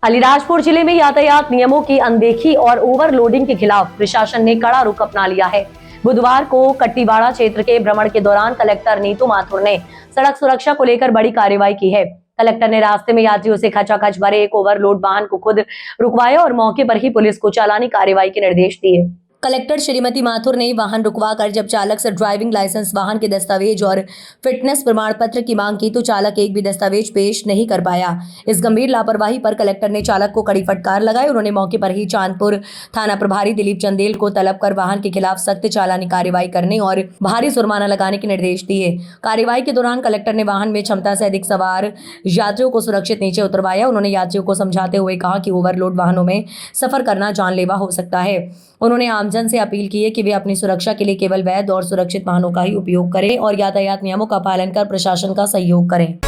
अलीराजपुर जिले में यातायात नियमों की अनदेखी और ओवरलोडिंग के खिलाफ प्रशासन ने कड़ा रुख अपना लिया है। बुधवार को कट्टीवाड़ा क्षेत्र के भ्रमण के दौरान कलेक्टर नीतू माथुर ने सड़क सुरक्षा को लेकर बड़ी कार्रवाई की है। कलेक्टर ने रास्ते में यात्रियों से खचाखच भरे एक ओवरलोड वाहन को खुद रुकवाया और मौके पर ही पुलिस को चालानी कार्रवाई के निर्देश दिए। कलेक्टर श्रीमती माथुर ने वाहन रुकवाकर जब चालक से ड्राइविंग लाइसेंस, वाहन के दस्तावेज और फिटनेस प्रमाण पत्र की मांग की तो चालक एक भी दस्तावेज पेश नहीं कर पाया। इस गंभीर लापरवाही पर कलेक्टर ने चालक को कड़ी फटकार लगाई। उन्होंने मौके पर ही चांदपुर थाना प्रभारी दिलीप चंदेल को तलब कर वाहन के खिलाफ सख्त चालानी कार्रवाई करने और भारी जुर्माना लगाने के निर्देश दिए। कार्रवाई के दौरान कलेक्टर ने वाहन में क्षमता से अधिक सवार यात्रियों को सुरक्षित नीचे उतरवाया। उन्होंने यात्रियों को समझाते हुए कहा कि ओवरलोड वाहनों में सफर करना जानलेवा हो सकता है। उन्होंने आमजन से अपील की है कि वे अपनी सुरक्षा के लिए केवल वैध और सुरक्षित वाहनों का ही उपयोग करें और यातायात नियमों का पालन कर प्रशासन का सहयोग करें।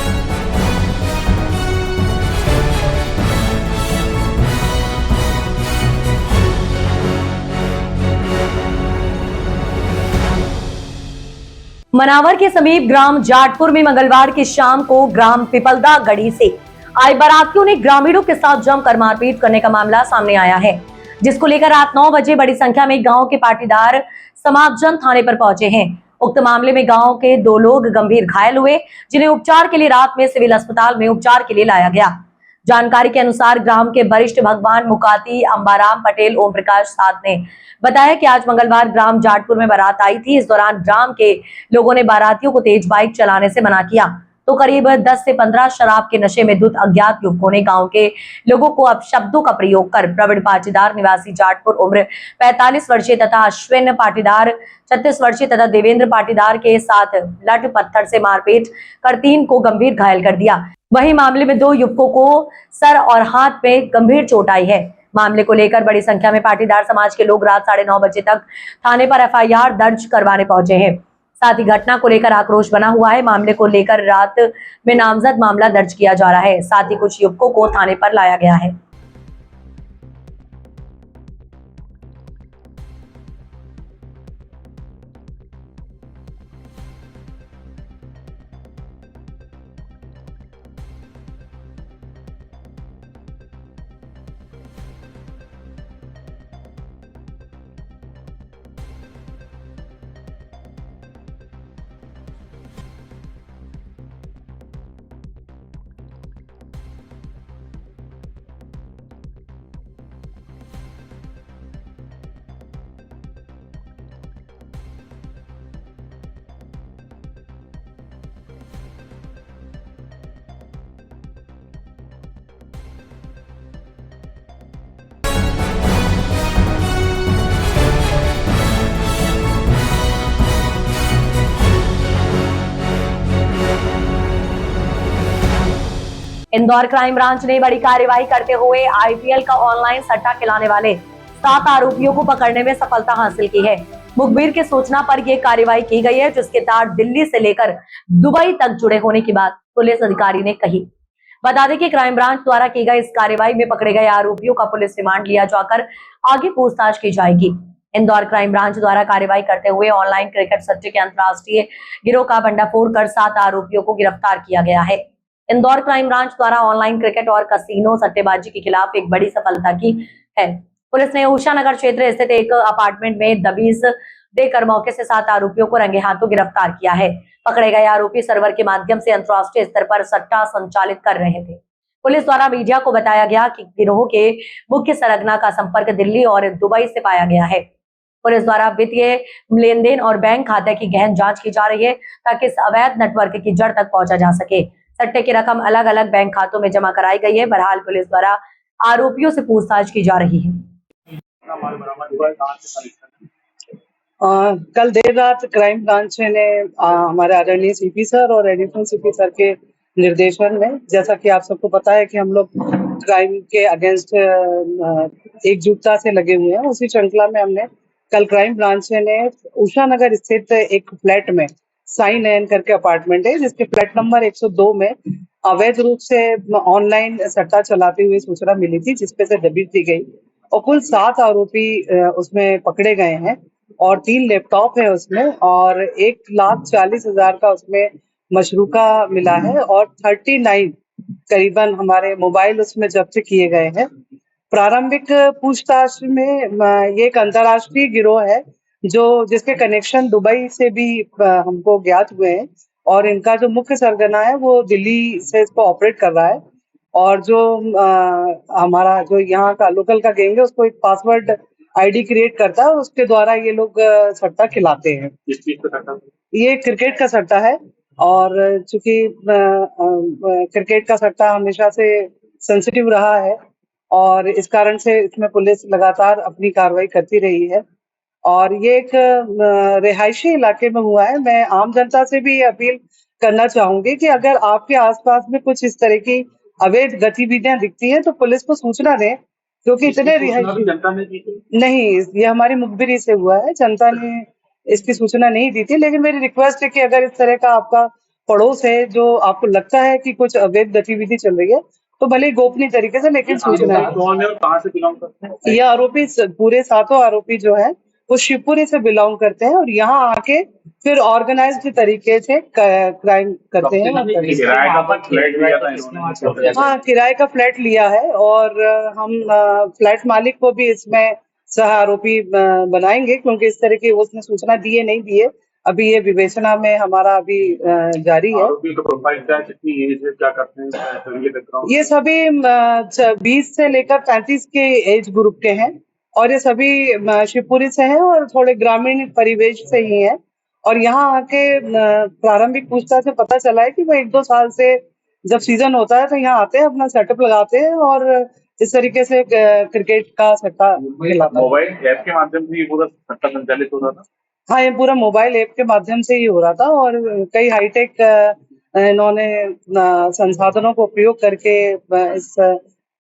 मनावर के समीप ग्राम जाटपुर में मंगलवार की शाम को ग्राम पिपलदा गढ़ी से आए बारातियों ने ग्रामीणों के साथ जमकर मारपीट करने का मामला सामने आया है, जिसको लेकर रात 9 बजे बड़ी संख्या में गांव के पाटीदार समाजजन थाने पर पहुंचे हैं। उक्त मामले में गांव के 2 लोग गंभीर घायल हुए, जिन्हें उपचार के लिए रात में सिविल अस्पताल में उपचार के लिए लाया गया। जानकारी के अनुसार ग्राम के वरिष्ठ भगवान मुकाती अंबाराम पटेल ओम प्रकाश साध ने बताया कि आज मंगलवार ग्राम जाटपुर में बारात आई थी। इस दौरान ग्राम के लोगों ने बारातियों को तेज बाइक चलाने से मना किया तो करीब 10 से 15 शराब के नशे में धुत अज्ञात युवकों ने गांव के लोगों को अपशब्दों का प्रयोग कर प्रवीण पाटीदार निवासी जाटपुर उम्र 45 वर्षीय तथा अश्विन पाटीदार 36 वर्षीय तथा देवेंद्र पाटीदार के साथ लठ पत्थर से मारपीट कर 3 को गंभीर घायल कर दिया। वहीं मामले में 2 युवकों को सर और हाथ में गंभीर चोट आई है। मामले को लेकर बड़ी संख्या में पाटीदार समाज के लोग रात 9:30 बजे तक थाने पर FIR दर्ज करवाने पहुंचे हैं। साथ ही घटना को लेकर आक्रोश बना हुआ है। मामले को लेकर रात में नामजद मामला दर्ज किया जा रहा है। साथ ही कुछ युवकों को थाने पर लाया गया है। इंदौर क्राइम ब्रांच ने बड़ी कार्रवाई करते हुए IPL का ऑनलाइन सट्टा खिलाने वाले 7 आरोपियों को पकड़ने में सफलता हासिल की है। मुखबिर के सूचना पर यह कार्रवाई की गई है, जिसके तार दिल्ली से लेकर दुबई तक जुड़े होने की बात पुलिस अधिकारी ने कही। बता दें कि क्राइम ब्रांच द्वारा की गई इस कार्रवाई में पकड़े गए आरोपियों का पुलिस रिमांड लिया जाकर आगे पूछताछ की जाएगी। इंदौर क्राइम ब्रांच द्वारा कार्रवाई करते हुए ऑनलाइन क्रिकेट सट्टे के अंतरराष्ट्रीय गिरोह का भंडाफोड़ कर 7 आरोपियों को गिरफ्तार किया गया है। इंदौर क्राइम ब्रांच द्वारा ऑनलाइन क्रिकेट और कसीनो सट्टेबाजी के खिलाफ एक बड़ी सफलता की है। पुलिस ने उषा नगर क्षेत्र स्थित एक अपार्टमेंट में दबीज देकर मौके से 7 आरोपियों को रंगे हाथों गिरफ्तार किया है। पकड़े गए आरोपी सर्वर के माध्यम से अंतरराष्ट्रीय स्तर पर सट्टा संचालित कर रहे थे। पुलिस द्वारा मीडिया को बताया गया कि गिरोह के मुख्य सरगना का संपर्क दिल्ली और दुबई से पाया गया है। पुलिस द्वारा वित्तीय लेन देन और बैंक खाते की गहन जांच की जा रही है, ताकि इस अवैध नेटवर्क की जड़ तक पहुंचा जा सके। सट्टे की रकम अलग अलग बैंक खातों में जमा कराई गई है। बहरहाल पुलिस द्वारा आरोपियों से पूछताछ की जा रही है। कल देर रात क्राइम ब्रांच ने हमारे आदरणीय CP सर और एडिशनल CP सर के निर्देशन में, जैसा कि आप सबको पता है कि हम लोग क्राइम के अगेंस्ट एकजुटता से लगे हुए हैं, उसी श्रृंखला में हमने कल क्राइम ब्रांच ने उषा नगर स्थित एक फ्लैट में साई नयन करके अपार्टमेंट है, जिसके फ्लैट नंबर 102 में अवैध रूप से ऑनलाइन सट्टा चलाते हुए सूचना मिली थी, जिसपे से दबिश दी गई और कुल 7 आरोपी उसमें पकड़े गए हैं और 3 लैपटॉप है उसमें और 1,40,000 का उसमें मशरूका मिला है और 39 करीबन हमारे मोबाइल उसमें जब्त किए गए हैं। प्रारंभिक पूछताछ में ये एक अंतर्राष्ट्रीय गिरोह है जिसके कनेक्शन दुबई से भी हमको ज्ञात हुए हैं और इनका जो मुख्य सरगना है वो दिल्ली से इसको ऑपरेट कर रहा है। और जो हमारा जो यहाँ का लोकल का गैंग है उसको एक पासवर्ड आईडी क्रिएट करता है और उसके द्वारा ये लोग सट्टा खिलाते हैं। किस चीज का सट्टा? ये क्रिकेट का सट्टा है और चूंकि क्रिकेट का सट्टा हमेशा से सेंसिटिव रहा है और इस कारण से इसमें पुलिस लगातार अपनी कार्रवाई करती रही है और ये एक रिहायशी इलाके में हुआ है। मैं आम जनता से भी अपील करना चाहूंगी कि अगर आपके आसपास में कुछ इस तरह की अवैध गतिविधियां दिखती हैं तो पुलिस को सूचना दें, क्योंकि इतने रिहायशी जनता ने दी थी? नहीं, ये हमारी मुखबिरी से हुआ है, जनता ने इसकी सूचना नहीं दी थी। लेकिन मेरी रिक्वेस्ट है कि अगर इस तरह का आपका पड़ोस है जो आपको लगता है कि कुछ अवैध गतिविधि चल रही है तो भले ही गोपनीय तरीके से लेकिन सूचना है। कौन है और कहाँ से बिलोंग करते हैं? ये आरोपी पूरे 7 आरोपी जो है वो शिवपुरी से बिलोंग करते हैं और यहाँ आके फिर ऑर्गेनाइज्ड तरीके से क्राइम करते हैं। किराए का फ्लैट लिया था इन्होंने? हाँ, किराए का फ्लैट लिया है और हम फ्लैट मालिक को भी इसमें सह आरोपी बनाएंगे, क्योंकि इस तरह की उसने सूचना दी है नहीं दी है, अभी ये विवेचना में हमारा अभी जारी है। आरोपी का प्रोफाइल क्या है, कितनी एज है, क्या करते हैं? ये सभी 20 से लेकर 35 के एज ग्रुप के हैं और ये सभी शिवपुरी से हैं और थोड़े ग्रामीण परिवेश से ही हैं। और यहाँ आके प्रारंभिक पूछताछ से पता चला है कि वो 1-2 साल से जब सीजन होता है तो यहाँ आते हैं, अपना सेटअप लगाते हैं और इस तरीके से क्रिकेट का सट्टा खिलाते हैं। मोबाइल ऐप के माध्यम से ये पूरा सट्टा संचालित हो रहा था? हाँ, ये पूरा मोबाइल ऐप के माध्यम से ही हो रहा था और कई हाईटेक इन्होंने संसाधनों को उपयोग करके इस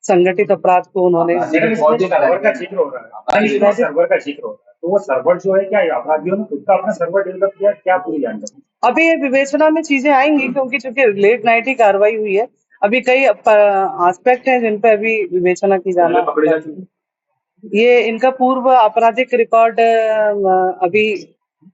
संगठित अपराध को उन्होंने सर्वर का जिक्र हो रहा है, सर्वर का जिक्र हो रहा है, तो वो सर्वर जो है क्या अपराधियों ने खुद का अपना सर्वर डेवलप किया, क्या पूरी जानकारी? अभी ये विवेचना में चीजें आएंगी, क्योंकि चूंकि लेट नाइट ही कार्रवाई हुई है, अभी कई एस्पेक्ट हैं जिन पे अभी विवेचना की जाना है। ये इनका पूर्व आपराधिक रिकॉर्ड अभी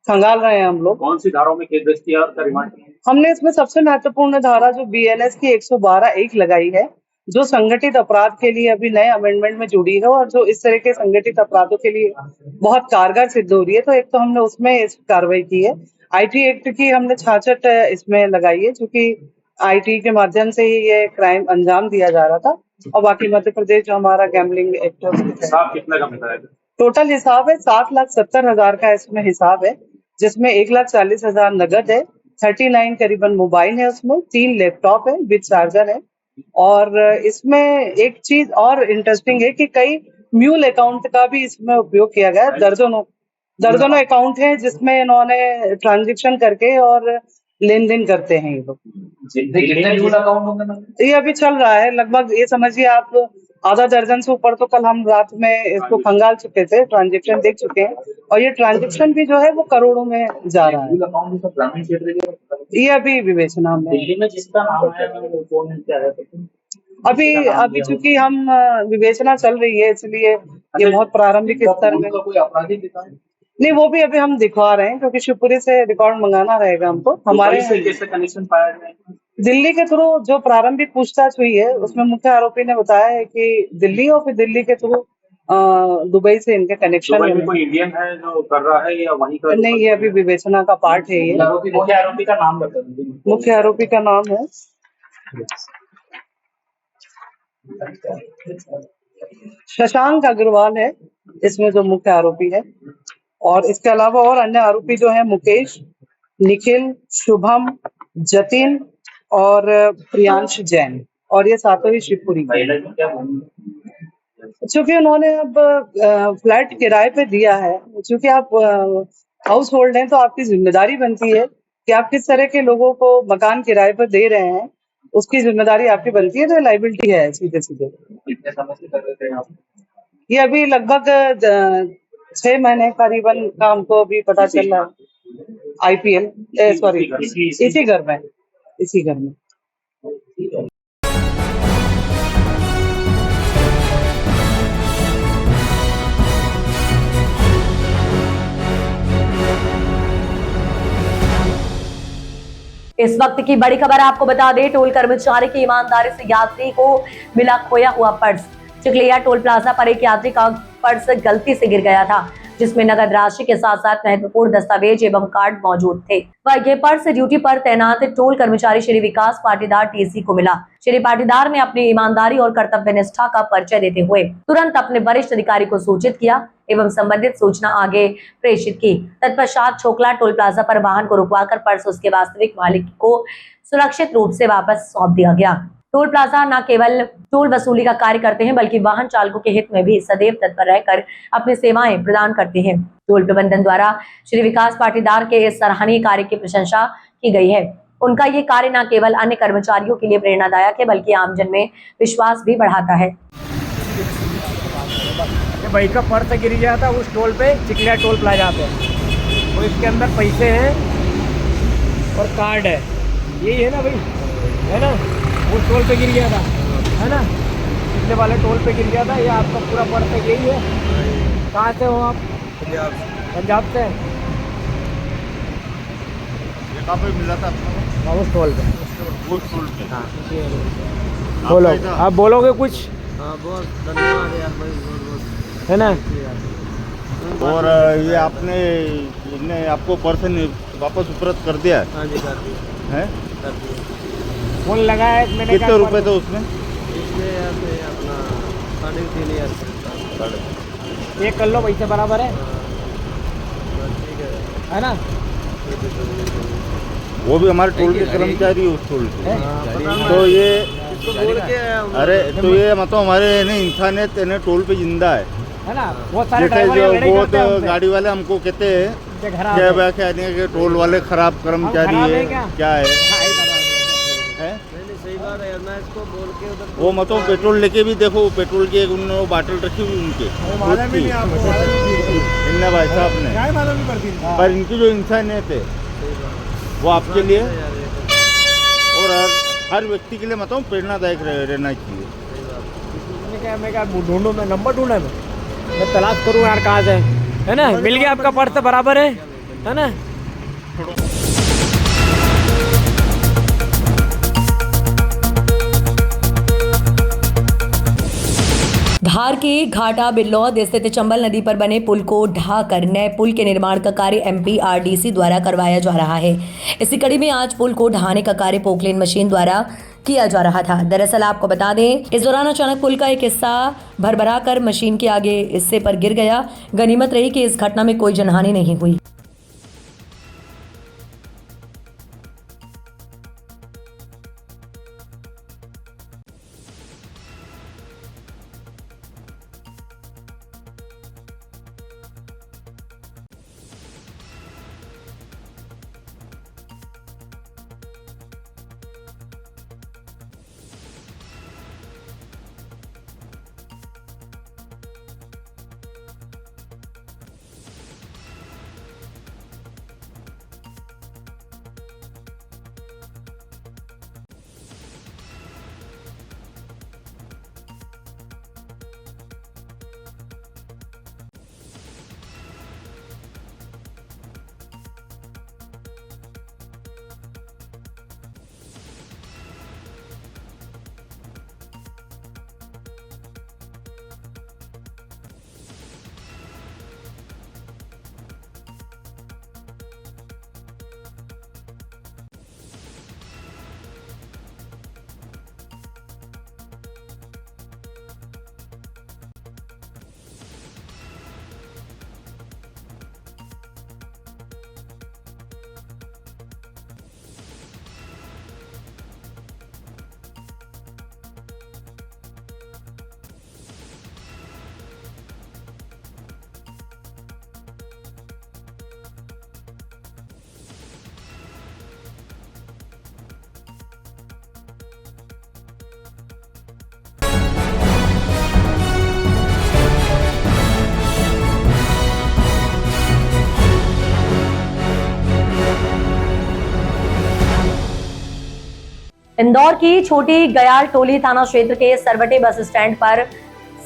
खंगाल रहे हैं हम लोग। कौन सी धाराओं में केस दर्ज किया और रिमांड किया? हमने इसमें सबसे महत्वपूर्ण धारा जो BNS की 112(1) लगाई है, जो संगठित अपराध के लिए अभी नए अमेंडमेंट में जुड़ी है और जो इस तरह के संगठित अपराधों के लिए बहुत कारगर सिद्ध हो रही है। तो एक तो हमने उसमें इस कार्रवाई की है। IT एक्ट की हमने 66 इसमें लगाई है, क्योंकि IT के माध्यम से ही ये क्राइम अंजाम दिया जा रहा था। और बाकी मध्य प्रदेश जो हमारा गैम्बलिंग एक्ट है कितना का मिला है? टोटल हिसाब है 7,70,000 का इसमें हिसाब है, जिसमें 1,40,000 नगद है, 39 करीबन मोबाइल है, उसमें 3 लैपटॉप है विद चार्जर है। और इसमें एक चीज और इंटरेस्टिंग है कि कई म्यूल अकाउंट का भी इसमें उपयोग किया गया है। दर्जनों अकाउंट है जिसमें इन्होंने ट्रांजेक्शन करके और लेन देन करते हैं ये लोग। ये अभी चल रहा है लगभग, ये समझिए आप आधा दर्जन से ऊपर तो कल हम रात में इसको खंगाल चुके थे, ट्रांजेक्शन देख चुके हैं और ये ट्रांजेक्शन भी जो है वो करोड़ों में जा रहा है। ये अभी विवेचना में। दिल्ली में जिसका नाम है वो कौन है, क्या है? अभी चूंकि हम विवेचना चल रही है इसलिए ये बहुत प्रारंभिक स्तर में। कोई आपराधिक दिखा है? नहीं, वो भी अभी हम दिखवा रहे हैं, क्योंकि शिवपुरी से रिकॉर्ड मंगाना रहेगा हमको। हमारे कैसे कनेक्शन पाया जाए? दिल्ली के थ्रू जो प्रारंभिक पूछताछ हुई है उसमें मुख्य आरोपी ने बताया है कि दिल्ली और फिर दिल्ली के थ्रू दुबई से इनके कनेक्शन है। कोई इंडियन है जो कर रहा है या वहीं का? नहीं, ये अभी विवेचना का पार्ट है। ये मुख्य आरोपी का नाम बता दीजिए। मुख्य आरोपी का नाम है शशांक अग्रवाल है, इसमें जो मुख्य आरोपी है। और इसके अलावा और अन्य आरोपी जो है मुकेश, निखिल, शुभम, जतिन और प्रियांश जैन, और ये सातों ही शिवपुरी। चूंकि उन्होंने अब फ्लैट किराए पे दिया है, चूंकि आप हाउस होल्ड हैं तो आपकी जिम्मेदारी बनती है कि आप किस तरह के लोगों को मकान किराए पर दे रहे हैं, उसकी जिम्मेदारी आपकी बनती है। तो लाइबिलिटी है सीधे सीधे। कितने समय से कर रहे थे आप? ये अभी लगभग 6 महीने करीबन का हमको अभी पता चल रहा है। IPL सॉरी इसी घर में। इस वक्त की बड़ी खबर आपको बता दें, टोल कर्मचारी की ईमानदारी से यात्री को मिला खोया हुआ पर्स। चिकलिया टोल प्लाजा पर एक यात्री का पर्स गलती से गिर गया था, जिसमें नगद राशि के साथ साथ महत्वपूर्ण दस्तावेज एवं कार्ड मौजूद थे। वह ये पर्स ड्यूटी पर तैनात टोल कर्मचारी श्री विकास पाटीदार टीसी को मिला। श्री पाटीदार ने अपनी ईमानदारी और कर्तव्य निष्ठा का परिचय देते हुए तुरंत अपने वरिष्ठ अधिकारी को सूचित किया एवं संबंधित सूचना आगे प्रेषित की। तत्पश्चात छोकला टोल प्लाजा पर वाहन को रुकवाकर पर्स उसके वास्तविक मालिक को सुरक्षित रूप से वापस सौंप दिया गया। टोल प्लाजा न केवल टोल वसूली का कार्य करते हैं, बल्कि वाहन चालकों के हित में भी सदैव तत्पर रहकर अपनी सेवाएं प्रदान करते हैं। टोल प्रबंधन द्वारा श्री विकास पाटीदार के इस सराहनीय कार्य की प्रशंसा की गई है। उनका ये कार्य न केवल अन्य कर्मचारियों के लिए प्रेरणादायक है, बल्कि आमजन में विश्वास भी बढ़ाता है। भाई का पर्स गिर गया था उस टोल पे, चिकलिया टोल प्लाजा पे। वो इसके अंदर पैसे हैं और कार्ड है, यही है ना भाई, है ना। उस टोल पे गिर गया था, है ना, पिछले वाले टोल पे गिर गया था। ये आपका पूरा पर्स यही है। कहाँ से हो आप? पंजाब से। ये कहाँ पे मिला था आपको? उस टोल पे। उस टोल पे। हाँ, बोलो, आप बोलोगे कुछ? हाँ, बहुत धन्यवाद यार भाई, बहुत है ना। और ये आपने इन्हें आपको पर्सन वापस उपलब्ध कर दिया है? हाँ जी, कर दी, हैं? कर दी। फोन लगाया मैंने। कितने रुपए थे उसमें? इसमें यार से अपना 3,500। एक कर लो, पैसे बराबर है, ठीक है ना। वो भी हमारे टोल के कर्मचारी उस टोल के। तो ये इसको बोल के अरे तो ये मतलब हमारे ना इंसानियत है ना टोल पे जिंदा है ना। बहुत सारे जैसे ड्राइवर जो ये लड़ाई बहुत करते हैं हमसे। गाड़ी वाले हमको कहते हैं ये खराब क्या है। व्याख्या कि टोल वाले खराब कर्मचारी खराब है है, क्या? क्या है? हाँ, ये खराब है। हैं? नहीं, सही बात है यार। मैं इसको बोल के उधर वो मतलब पेट्रोल लेके भी देखो, पेट्रोल की एक उन्होंने बाटल रखी हुई उनके इन्ना भाई साहब ने। पर इनकी जो इंसानियत है वो आपके लिए यार ये और हर व्यक्ति के लिए मतलब प्रेरणादायक रहना चाहिए। मैं क्या ढूंढूं, मैं नंबर ढूंढा, मैं तलाश करूं यार कहाँ से, है ना। मिल गया आपका पर्स बराबर है ना। धार के घाटा बिल्लौद स्थित चंबल नदी पर बने पुल को ढाकर नए पुल के निर्माण का कार्य MPRDC द्वारा करवाया जा रहा है। इसी कड़ी में आज पुल को ढहाने का कार्य पोकलेन मशीन द्वारा किया जा रहा था। दरअसल आपको बता दें, इस दौरान अचानक पुल का एक हिस्सा भरभरा कर मशीन के आगे हिस्से पर गिर गया। गनीमत रही कि इस घटना में कोई जनहानि नहीं हुई। इंदौर की छोटी गयाल टोली थाना क्षेत्र के सरवटे बस स्टैंड पर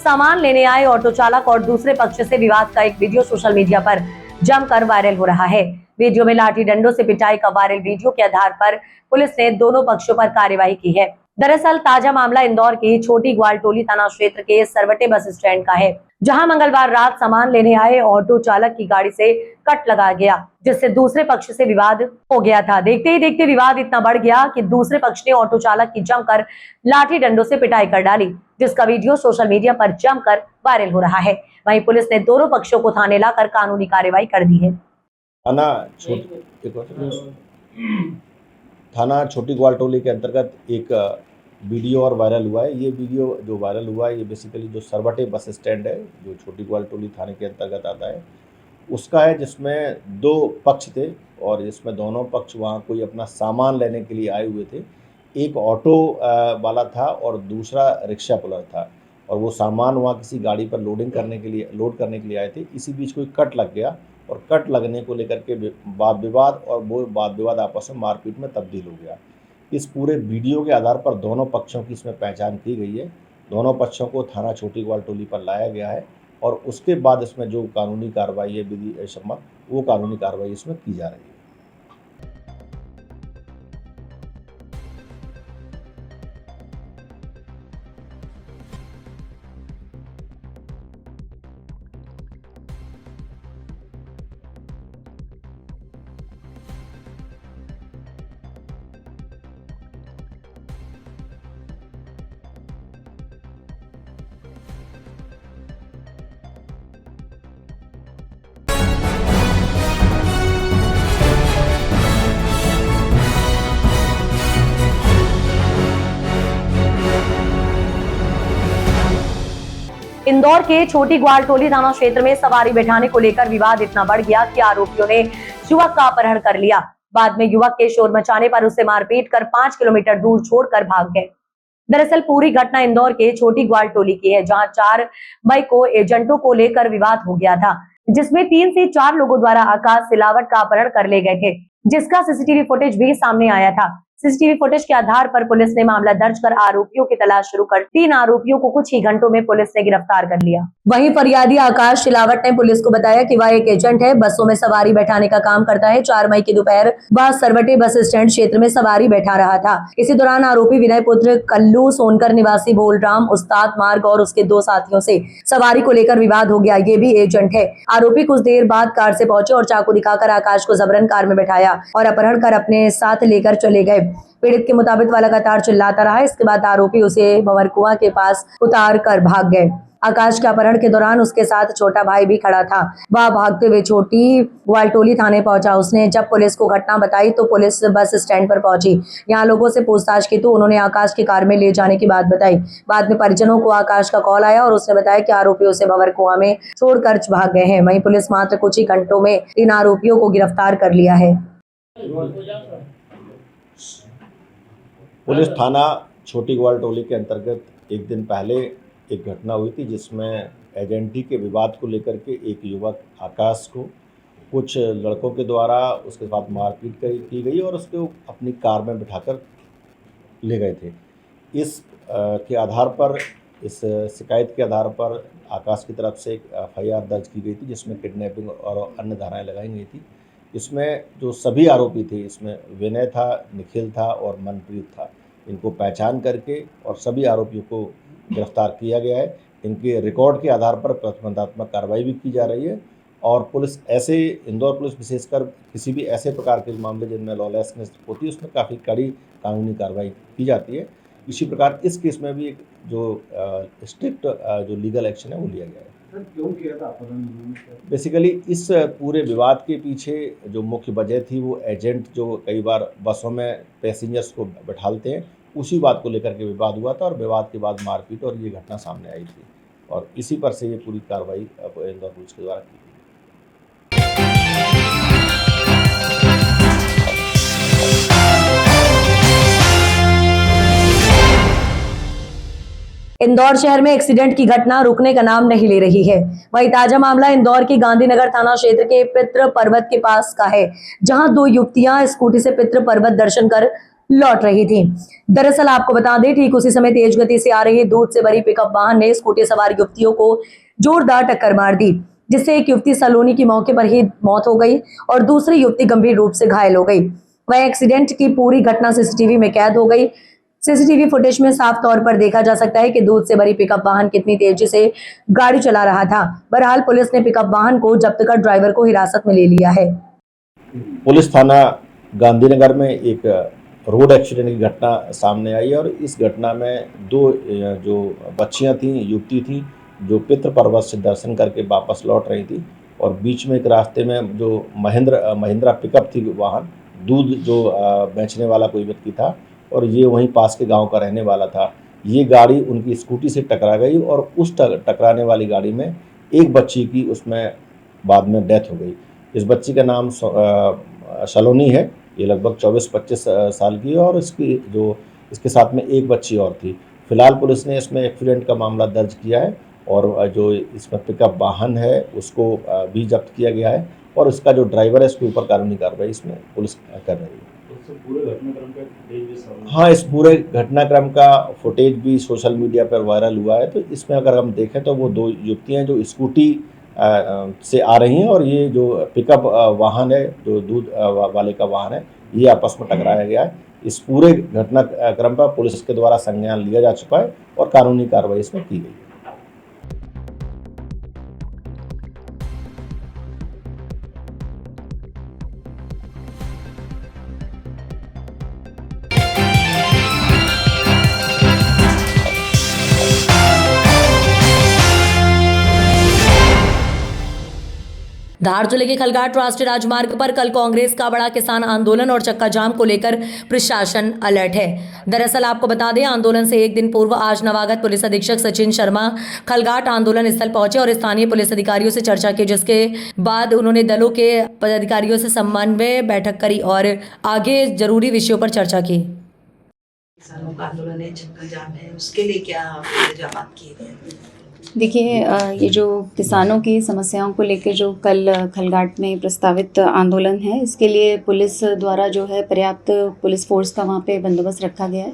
सामान लेने आए ऑटो चालक और दूसरे पक्ष से विवाद का एक वीडियो सोशल मीडिया पर जमकर वायरल हो रहा है। वीडियो में लाठी डंडों से पिटाई का वायरल वीडियो के आधार पर पुलिस ने दोनों पक्षों पर कार्रवाई की है। दरअसल ताजा मामला इंदौर की छोटी ग्वालटोली थाना क्षेत्र के सरवटे बस स्टैंड का है, जहां मंगलवार रात सामान लेने आए ऑटो चालक की गाड़ी से कट लगा गया, जिससे दूसरे पक्ष से विवाद हो गया था। देखते ही देखते विवाद इतना बढ़ गया कि दूसरे पक्ष ने ऑटो चालक की जमकर लाठी डंडों से पिटाई कर डाली, जिसका वीडियो सोशल मीडिया पर जमकर वायरल हो रहा है। वहीं पुलिस ने दोनों पक्षों को थाने लाकर कानूनी कार्रवाई कर दी है। थाना छोटी ग्वालटोली के अंतर्गत एक वीडियो और वायरल हुआ है। ये वीडियो जो वायरल हुआ है ये बेसिकली जो सरवटे बस स्टैंड है जो छोटी ग्वालटोली थाने के अंतर्गत आता है उसका है, जिसमें दो पक्ष थे और इसमें दोनों पक्ष वहाँ कोई अपना सामान लेने के लिए आए हुए थे। एक ऑटो वाला था और दूसरा रिक्शा पुलर था और वो सामान वहाँ किसी गाड़ी पर लोड करने के लिए आए थे। इसी बीच कोई कट लग गया और कट लगने को लेकर के वाद विवाद और वो वाद विवाद आपस में मारपीट में तब्दील हो गया। इस पूरे वीडियो के आधार पर दोनों पक्षों की इसमें पहचान की गई है। दोनों पक्षों को थाना छोटी ग्वालटोली पर लाया गया है और उसके बाद इसमें जो कानूनी कार्रवाई है विधि सम्मत वो कानूनी कार्रवाई इसमें की जा रही है। इंदौर के छोटी ग्वालटोली थाना क्षेत्र में सवारी बैठाने को लेकर विवाद इतना बढ़ गया कि आरोपियों ने युवक का अपहरण कर लिया। बाद में युवक के शोर मचाने पर उसे मारपीट कर 5 किलोमीटर दूर छोड़कर भाग गए। दरअसल पूरी घटना इंदौर के छोटी ग्वालटोली की है, जहां 4 मई को एजेंटों को लेकर विवाद हो गया था, जिसमें 3 से 4 लोगों द्वारा आकाश सिलावट का अपहरण कर ले गए थे, जिसका सीसीटीवी फुटेज भी सामने आया था। सीसीटीवी फुटेज के आधार पर पुलिस ने मामला दर्ज कर आरोपियों की तलाश शुरू कर 3 आरोपियों को कुछ ही घंटों में पुलिस ने गिरफ्तार कर लिया। वहीं फरियादी आकाश सिलावट ने पुलिस को बताया कि वह एक एजेंट है, बसों में सवारी बैठाने का काम करता है। 4 मई की दोपहर वह सरवटे बस स्टैंड क्षेत्र में सवारी बैठा रहा था। इसी दौरान आरोपी विनय पुत्र कल्लू सोनकर निवासी बोलराम उस्ताद मार्ग और उसके 2 साथियों से सवारी को लेकर विवाद हो गया। ये भी एजेंट है। आरोपी कुछ देर बाद कार से पहुंचे और चाकू दिखाकर आकाश को जबरन कार में बैठाया और अपहरण कर अपने साथ लेकर चले गए। पीड़ित के मुताबिक वह लगातार चिल्लाता रहा। इसके बाद आरोपी उसे भंवरकुआं के पास उतार कर भाग गए। आकाश के अपहरण के दौरान उसके साथ छोटा भाई भी खड़ा था। वह भागते हुए छोटी ग्वालटोली थाने पहुंचा। उसने जब पुलिस को घटना बताई तो पुलिस बस स्टैंड पर पहुंची। यहां लोगों से पूछताछ की तो उन्होंने आकाश की कार में ले जाने की बात बताई। बाद में परिजनों को आकाश का कॉल आया और उसने बताया कि आरोपी उसे भंवरकुआं में छोड़कर भाग गए हैं। वहीं पुलिस मात्र कुछ ही घंटों में 3 आरोपियों को गिरफ्तार कर लिया है। पुलिस थाना छोटी ग्वालटोली के अंतर्गत एक दिन पहले एक घटना हुई थी, जिसमें एजेंटी के विवाद को लेकर के एक युवक आकाश को कुछ लड़कों के द्वारा उसके साथ मारपीट की गई और उसको अपनी कार में बिठाकर ले गए थे। इस के आधार पर, इस शिकायत के आधार पर आकाश की तरफ से एक FIR दर्ज की गई थी, जिसमें किडनैपिंग और अन्य धाराएं लगाई गई थी। इसमें जो सभी आरोपी थे, इसमें विनय था, निखिल था और मनप्रीत था। इनको पहचान करके और सभी आरोपियों को गिरफ्तार किया गया है। इनके रिकॉर्ड के आधार पर प्रतिबंधात्मक कार्रवाई भी की जा रही है और पुलिस ऐसे, इंदौर पुलिस विशेषकर किसी भी ऐसे प्रकार के मामले जिनमें लॉलेसनेस होती है उसमें काफ़ी कड़ी कानूनी कार्रवाई की जाती है। इसी प्रकार इस केस में भी एक जो स्ट्रिक्ट जो लीगल एक्शन है वो लिया गया है। क्यों किया था बेसिकली इस पूरे विवाद के पीछे जो मुख्य वजह थी वो एजेंट जो कई बार बसों में पैसेंजर्स को बैठालते हैं, उसी बात को लेकर के विवाद हुआ था और विवाद के बाद मारपीट और ये घटना सामने आई थी और इसी पर से ये पूरी कार्रवाई इंदौर पुलिस के द्वारा की गई। इंदौर शहर में एक्सीडेंट की घटना रुकने का नाम नहीं ले रही है। वही ताजा मामला इंदौर की गांधीनगर थाना क्षेत्र के पितृ पर्वत के पास का है, जहां 2 युवतियां स्कूटी से पितृ पर्वत दर्शन कर लौट रही थी। दरअसल आपको बता दें, ठीक उसी समय तेज गति से आ रही दूध से भरी पिकअप वाहन ने स्कूटी सवार युवतियों को जोरदार टक्कर मार दी। जिससे एक युवती सलोनी की मौके पर ही मौत हो गई और दूसरी युवती गंभीर रूप से घायल हो गई। वह एक्सीडेंट की पूरी घटना सीसीटीवी में कैद हो गई। सीसीटीवी फुटेज में साफ तौर पर देखा जा सकता है कि दूध से भरी पिकअप वाहन कितनी तेजी से गाड़ी चला रहा था। बहरहाल पुलिस ने पिकअप वाहन को जब्त कर ड्राइवर को हिरासत में ले लिया है। पुलिस थाना गांधीनगर में एक रोड एक्सीडेंट की घटना सामने आई और इस घटना में दो जो बच्चियां थीं, युवती थीं, जो पितृ पर्वत से दर्शन करके वापस लौट रही थी और बीच में एक रास्ते में जो महिंद्रा पिकअप थी वाहन, दूध जो बेचने वाला कोई व्यक्ति था और ये वहीं पास के गांव का रहने वाला था। ये गाड़ी उनकी स्कूटी से टकरा गई और उस टकराने वाली गाड़ी में एक बच्ची की उसमें बाद में डेथ हो गई। इस बच्ची का नाम सलोनी है। ये लगभग 24-25 साल की है और इसके साथ में एक बच्ची और थी। फिलहाल पुलिस ने इसमें एक्सीडेंट का मामला दर्ज किया है और जो इसमें पिकअप वाहन है उसको भी जब्त किया गया है और इसका जो ड्राइवर है इसके ऊपर कानूनी कार्रवाई इसमें पुलिस कर रही है। हाँ, इस पूरे घटनाक्रम का फुटेज भी सोशल मीडिया पर वायरल हुआ है। तो इसमें अगर हम देखें तो वो दो युवतियाँ जो स्कूटी से आ रही हैं और ये जो पिकअप वाहन है, जो दूध वाले का वाहन है, ये आपस में टकराया गया है। इस पूरे घटनाक्रम पर पुलिस के द्वारा संज्ञान लिया जा चुका है और कानूनी कार्रवाई इसमें की गई है। धार जिले के खलघाट राष्ट्रीय राजमार्ग पर कल कांग्रेस का बड़ा किसान आंदोलन और चक्का जाम को लेकर प्रशासन अलर्ट है। दरअसल आपको बता दें, आंदोलन से एक दिन पूर्व आज नवागत पुलिस अधीक्षक सचिन शर्मा खलघाट आंदोलन स्थल पहुंचे और स्थानीय पुलिस अधिकारियों से चर्चा की, जिसके बाद उन्होंने दलों के पदाधिकारियों से समन्वय बैठक करी और आगे जरूरी विषयों पर चर्चा की। किसानों का आंदोलन है, चक्का जाम है, उसके लिए क्या इंतजाम किए गए? देखिए, ये जो किसानों की समस्याओं को लेकर जो कल खलघाट में प्रस्तावित आंदोलन है, इसके लिए पुलिस द्वारा जो है पर्याप्त पुलिस फोर्स का वहाँ पे बंदोबस्त रखा गया है।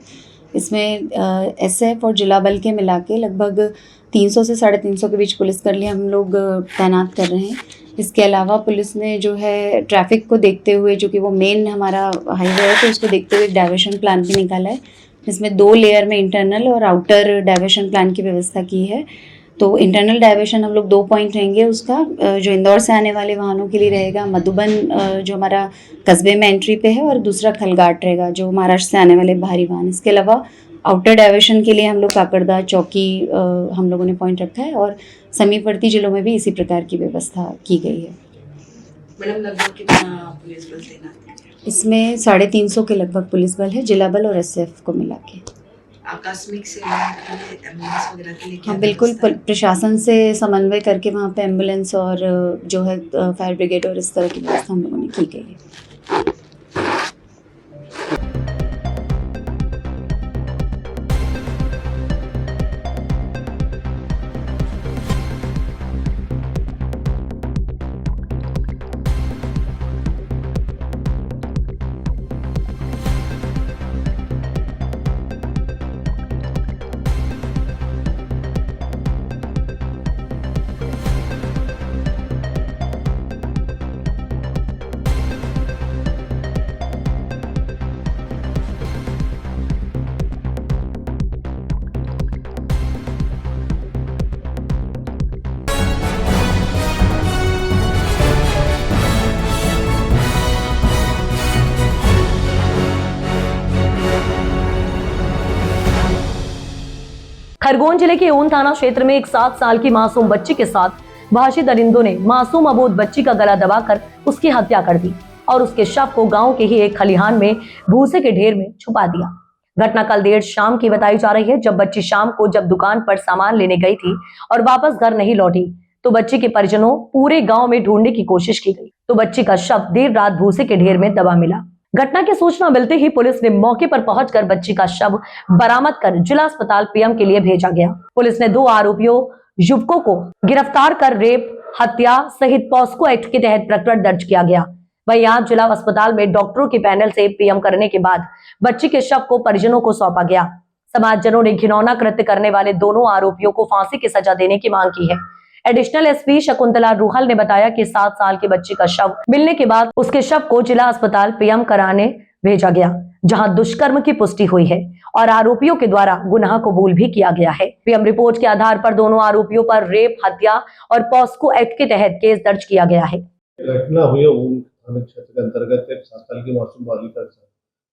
इसमें एसएफ और जिला बल के मिला के लगभग 300 से 350 के बीच पुलिसकर्मी हम लोग तैनात कर रहे हैं। इसके अलावा पुलिस ने जो है ट्रैफिक को देखते हुए, जो कि वो मेन हमारा हाईवे है, तो उसको देखते हुए डाइवर्शन प्लान भी निकाला है। इसमें 2 लेयर में इंटरनल और आउटर डाइवर्शन प्लान की व्यवस्था की है। तो इंटरनल डाइवर्शन हम लोग 2 पॉइंट रहेंगे उसका, जो इंदौर से आने वाले वाहनों के लिए रहेगा, मधुबन जो हमारा कस्बे में एंट्री पे है, और दूसरा खलघाट रहेगा जो महाराष्ट्र से आने वाले भारी वाहन। इसके अलावा आउटर डाइवर्शन के लिए हम लोग काकड़दा चौकी हम लोगों ने पॉइंट रखा है और समीपवर्ती जिलों में भी इसी प्रकार की व्यवस्था की गई है। मैडम, लगभग कितना पुलिस बल तैनात है? इसमें 350 के लगभग पुलिस बल है, जिला बल और एसएफ को मिला के। आकस्मिक सेवाओं के लिए एम्बुलेंस वगैरह के लिए क्या हाँ, बिल्कुल व्यवस्था है? प्रशासन से समन्वय करके वहाँ पे एम्बुलेंस और जो है फायर ब्रिगेड और इस तरह की व्यवस्था हम लोगों ने की गई है। खरगोन जिले के ऊन थाना क्षेत्र में एक 7 साल की मासूम बच्ची के साथ वहशी दरिंदों ने मासूम अबोध बच्ची का गला दबाकर उसकी हत्या कर दी और उसके शव को गांव के ही एक खलिहान में भूसे के ढेर में छुपा दिया। घटना कल देर शाम की बताई जा रही है, जब बच्ची शाम को जब दुकान पर सामान लेने गई थी और वापस घर नहीं लौटी तो बच्ची के परिजनों पूरे गांव में ढूंढने की कोशिश की गई तो बच्ची का शव देर रात भूसे के ढेर में दबा मिला। घटना की सूचना मिलते ही पुलिस ने मौके पर पहुंचकर बच्ची का शव बरामद कर जिला अस्पताल पीएम के लिए भेजा गया। पुलिस ने 2 आरोपियों युवकों को गिरफ्तार कर रेप, हत्या सहित पॉस्को एक्ट के तहत प्रकरण दर्ज किया गया। वहीं आज जिला अस्पताल में डॉक्टरों के पैनल से पीएम करने के बाद बच्ची के शव को परिजनों को सौंपा गया। समाजजनों ने घिनौना कृत्य करने वाले दोनों आरोपियों को फांसी की सजा देने की मांग की है। एडिशनल एसपी शकुंतला रूहल ने बताया कि 7 साल के बच्चे का शव मिलने के बाद उसके शव को जिला अस्पताल पीएम कराने भेजा गया, जहां दुष्कर्म की पुष्टि हुई है और आरोपियों के द्वारा गुनाह कबूल भी किया गया है। पीएम रिपोर्ट के आधार पर दोनों आरोपियों पर रेप, हत्या और पॉस्को एक्ट के तहत केस दर्ज किया गया है। घटना हुई है ऊन थाना क्षेत्र के अंतर्गत एक 7 साल की मासूम बालिका के साथ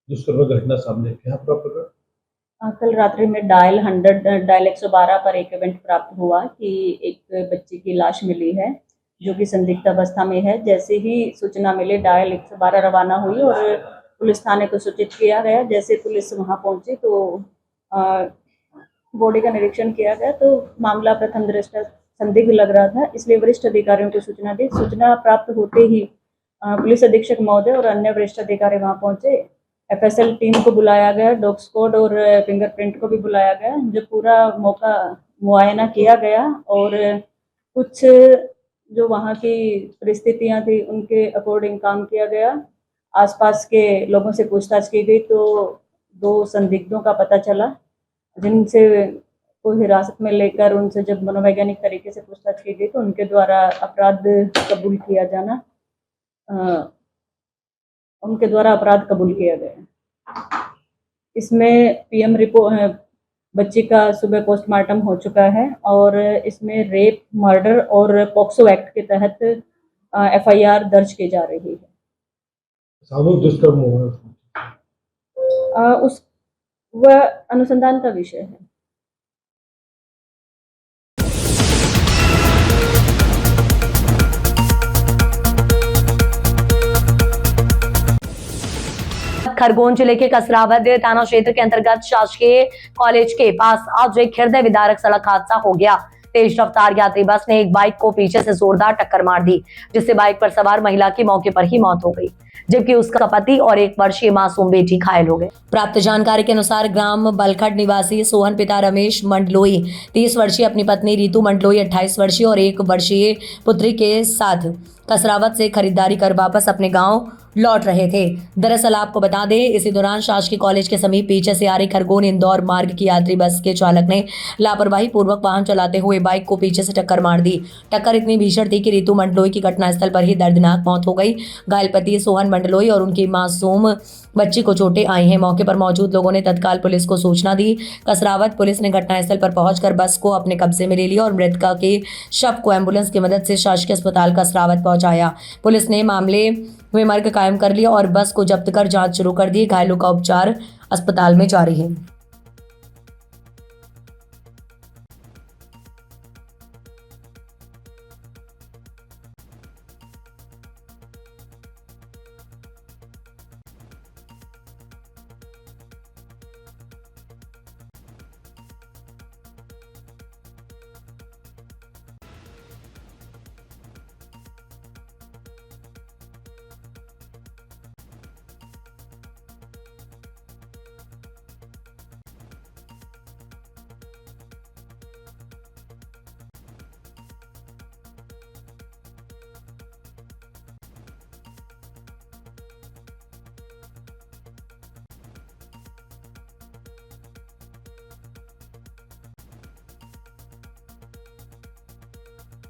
दुष्कर्म घटना सामने क्या प्रॉपर कल रात्रि में डायल 112 पर एक इवेंट प्राप्त हुआ कि एक बच्चे की लाश मिली है जो कि संदिग्ध अवस्था में है। जैसे ही सूचना मिले डायल 112 रवाना हुई और पुलिस थाने को सूचित किया गया। जैसे पुलिस वहां पहुंची तो बॉडी का निरीक्षण किया गया तो मामला प्रथम दृष्टया संदिग्ध लग रहा था, इसलिए वरिष्ठ अधिकारियों को सूचना दी। सूचना प्राप्त होते ही पुलिस अधीक्षक महोदय और अन्य वरिष्ठ अधिकारी वहां पहुंचे। एफएसएल टीम को बुलाया गया, डॉग स्क्वाड और फिंगरप्रिंट को भी बुलाया गया। जो पूरा मौका मुआयना किया गया और कुछ जो वहाँ की परिस्थितियाँ थी उनके अकॉर्डिंग काम किया गया। आसपास के लोगों से पूछताछ की गई तो 2 संदिग्धों का पता चला, जिनसे को हिरासत में लेकर उनसे जब मनोवैज्ञानिक तरीके से पूछताछ की गई तो उनके द्वारा अपराध कबूल किया गया। इसमें पीएम रिपोर्ट बच्ची का सुबह पोस्टमार्टम हो चुका है और इसमें रेप, मर्डर और पॉक्सो एक्ट के तहत एफआईआर दर्ज की जा रही है। सामूहिक दुष्कर्म हुआ वह अनुसंधान का विषय है। खरगोन जिले के कसरावद थाना क्षेत्र के अंतर्गत शासकीय कॉलेज के पास आज एक हृदय विदारक सड़क हादसा हो गया। तेज रफ्तार यात्री बस ने एक बाइक को पीछे से जोरदार टक्कर मार दी, जिससे बाइक पर सवार महिला की मौके पर ही मौत हो गई, जबकि उसका पति और 1 वर्षीय मासूम बेटी घायल हो गए। प्राप्त जानकारी के अनुसार ग्राम बलखट निवासी सोहन पिता रमेश मंडलोई 30 वर्षीय अपनी पत्नी रीतू मंडलोई 28 वर्षीय और 1 वर्षीय पुत्री के साथ कसरावद से खरीदारी कर वापस अपने गांव लौट रहे थे। दरअसल आपको बता दें, इसी दौरान शासकीय कॉलेज के समीप पीछे से आ रही खरगोन इंदौर मार्ग की यात्री बस के चालक ने लापरवाही पूर्वक वाहन चलाते हुए बाइक को पीछे से टक्कर मार दी। टक्कर इतनी भीषण थी कि रीतू मंडलोई की घटनास्थल पर ही दर्दनाक मौत हो गई। घायल पति सोहन मंडलोई और उनकी मासूम बच्ची को चोटें आई हैं। मौके पर मौजूद लोगों ने तत्काल पुलिस को सूचना दी। कसरावद पुलिस ने घटनास्थल पर पहुंचकर बस को अपने कब्जे में ले लिया और मृतका के शव को एम्बुलेंस की मदद से शासकीय अस्पताल कसरावद पहुंचाया। पुलिस ने मामले में मर्ग कायम कर लिया और बस को जब्त कर जांच शुरू कर दी। घायलों का उपचार अस्पताल में जारी है।